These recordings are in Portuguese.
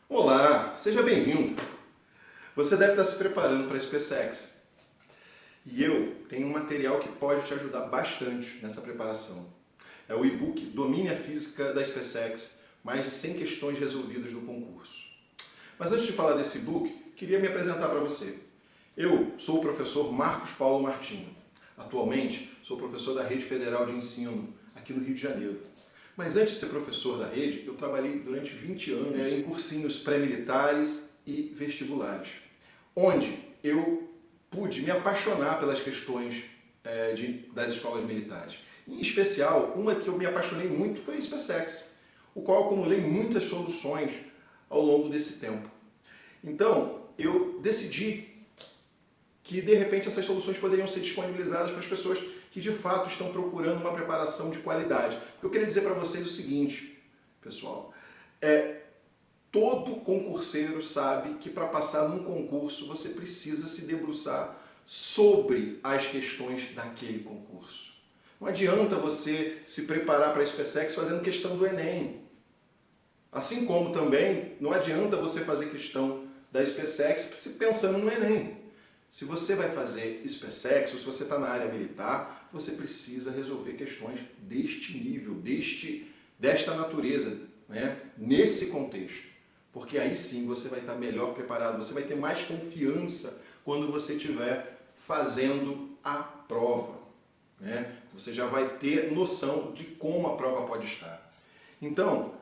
Olá, seja bem-vindo. Você deve estar se preparando para a SpaceX. E eu tenho um material que pode te ajudar bastante nessa preparação. É o e-book Domine a Física da SpaceX, mais de 100 questões resolvidas no concurso. Mas antes de falar desse e-book, queria me apresentar para você. Eu sou o professor Marcos Paulo Martins. Atualmente, sou professor da Rede Federal de Ensino, aqui no Rio de Janeiro. Mas antes de ser professor da rede, eu trabalhei durante 20 anos em cursinhos pré-militares e vestibulares, onde eu pude me apaixonar pelas questões das escolas militares. Em especial, uma que eu me apaixonei muito foi a SpaceX, o qual eu acumulei muitas soluções ao longo desse tempo. Então, eu decidi que, de repente, essas soluções poderiam ser disponibilizadas para as pessoas que, de fato, estão procurando uma preparação de qualidade. Eu queria dizer para vocês o seguinte, pessoal, todo concurseiro sabe que para passar num concurso você precisa se debruçar sobre as questões daquele concurso. Não adianta você se preparar para a SpaceX fazendo questão do Enem. Assim como também não adianta você fazer questão da SpaceX pensando no Enem. Se você vai fazer SpaceX ou se você está na área militar, você precisa resolver questões deste nível, desta natureza, né? Nesse contexto. Porque aí sim você vai estar melhor preparado, você vai ter mais confiança quando você estiver fazendo a prova, né? Você já vai ter noção de como a prova pode estar. Então,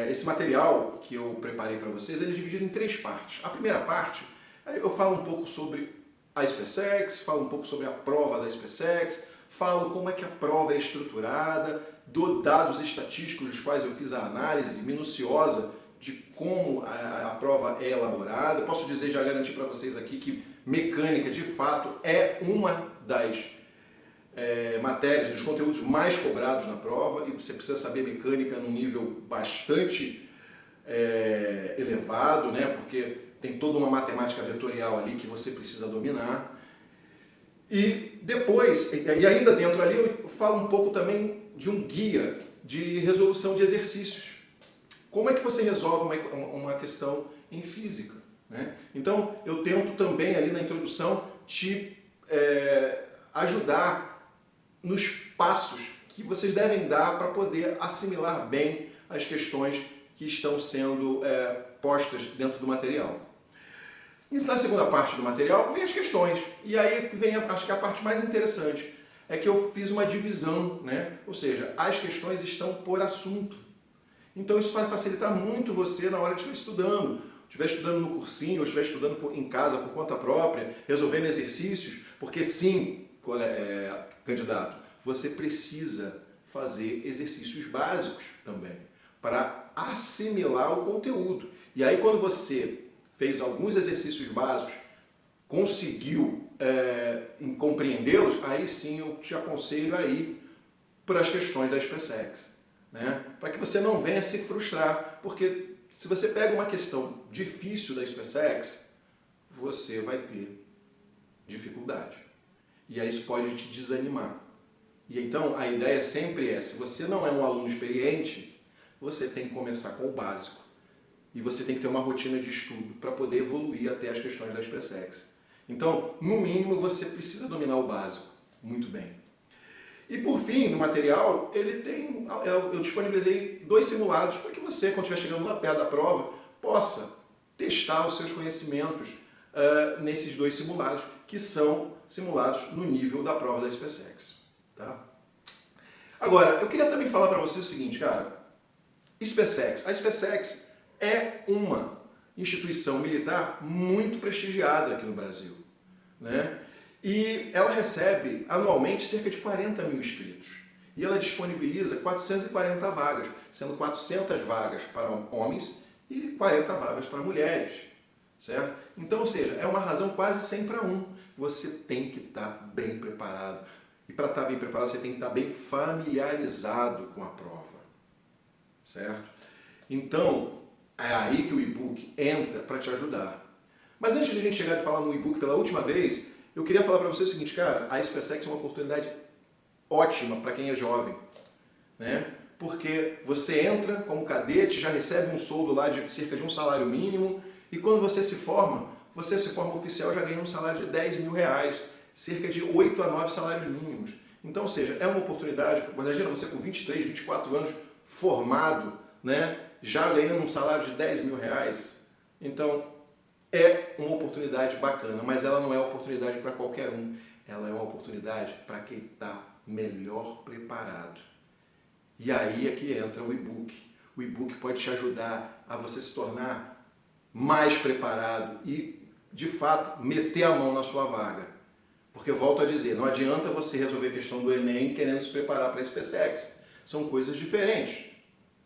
esse material que eu preparei para vocês, ele é dividido em 3 partes. A primeira parte, eu falo um pouco sobre a SpaceX, falo um pouco sobre a prova da SpaceX, falo como é que a prova é estruturada, dou dados estatísticos dos quais eu fiz a análise minuciosa de como a prova é elaborada. Posso dizer, já garantir para vocês aqui, que mecânica, de fato, é uma das matérias, dos conteúdos mais cobrados na prova, e você precisa saber mecânica num nível bastante elevado, né? Porque tem toda uma matemática vetorial ali que você precisa dominar. E depois, e ainda dentro ali, eu falo um pouco também de um guia de resolução de exercícios. Como é que você resolve uma questão em física, né? Então, eu tento também ali na introdução te ajudar nos passos que vocês devem dar para poder assimilar bem as questões que estão sendo postas dentro do material. E na segunda parte do material vem as questões. E aí vem, acho que a parte mais interessante, é que eu fiz uma divisão, né? Ou seja, as questões estão por assunto. Então isso vai facilitar muito você na hora de estiver estudando. Estiver estudando no cursinho, ou estiver estudando em casa por conta própria, resolvendo exercícios, porque sim, candidato, você precisa fazer exercícios básicos também, para assimilar o conteúdo. E aí quando você fez alguns exercícios básicos, conseguiu compreendê-los, aí sim eu te aconselho a ir para as questões da SpaceX, né? Para que você não venha se frustrar, porque se você pega uma questão difícil da SpaceX, você vai ter dificuldade. E aí isso pode te desanimar. E então a ideia sempre se você não é um aluno experiente, você tem que começar com o básico. E você tem que ter uma rotina de estudo para poder evoluir até as questões da SpaceX. Então, no mínimo, você precisa dominar o básico muito bem. E por fim, no material, eu disponibilizei 2 simulados para que você, quando estiver chegando lá perto da prova, possa testar os seus conhecimentos nesses 2 simulados, que são simulados no nível da prova da SpaceX. Tá? Agora, eu queria também falar para você o seguinte, cara. SpaceX. A SpaceX é uma instituição militar muito prestigiada aqui no Brasil, né? E ela recebe anualmente cerca de 40 mil inscritos. E ela disponibiliza 440 vagas, sendo 400 vagas para homens e 40 vagas para mulheres, certo? Então, ou seja, é uma razão quase 100 para 1. Você tem que estar bem preparado. E para estar bem preparado, você tem que estar bem familiarizado com a prova, certo? Então, é aí que o e-book entra para te ajudar. Mas antes de a gente chegar de falar no e-book pela última vez, eu queria falar para você o seguinte, cara, a SpaceX é uma oportunidade ótima para quem é jovem, né? porque você entra como cadete, já recebe um soldo lá de cerca de um salário mínimo, e quando você se forma oficial, já ganha um salário de 10 mil reais, cerca de 8 a 9 salários mínimos. Então, ou seja, é uma oportunidade, imagina você com 23, 24 anos, formado, né, já ganhando um salário de 10 mil reais. Então, é uma oportunidade bacana, mas ela não é oportunidade para qualquer um. Ela é uma oportunidade para quem está melhor preparado. E aí é que entra o e-book. O e-book pode te ajudar a você se tornar mais preparado e, de fato, meter a mão na sua vaga. Porque, volto a dizer, não adianta você resolver a questão do Enem querendo se preparar para a SpaceX. São coisas diferentes.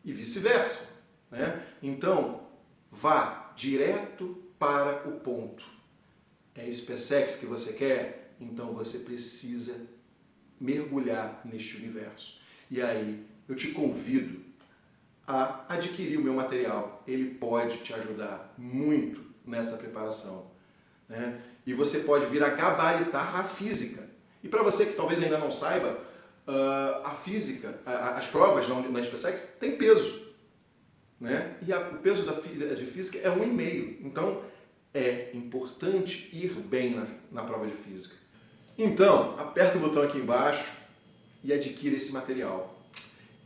E vice-versa, né? Então, vá direto para o ponto. É SpaceX que você quer? Então você precisa mergulhar neste universo. E aí eu te convido a adquirir o meu material. Ele pode te ajudar muito nessa preparação, né? E você pode vir a gabaritar a física. E para você que talvez ainda não saiba, a física, as provas na SpaceX tem peso, né? E o peso de física é 1,5. Então é importante ir bem na prova de física. Então, aperta o botão aqui embaixo e adquira esse material.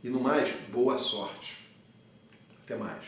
E no mais, boa sorte. Até mais.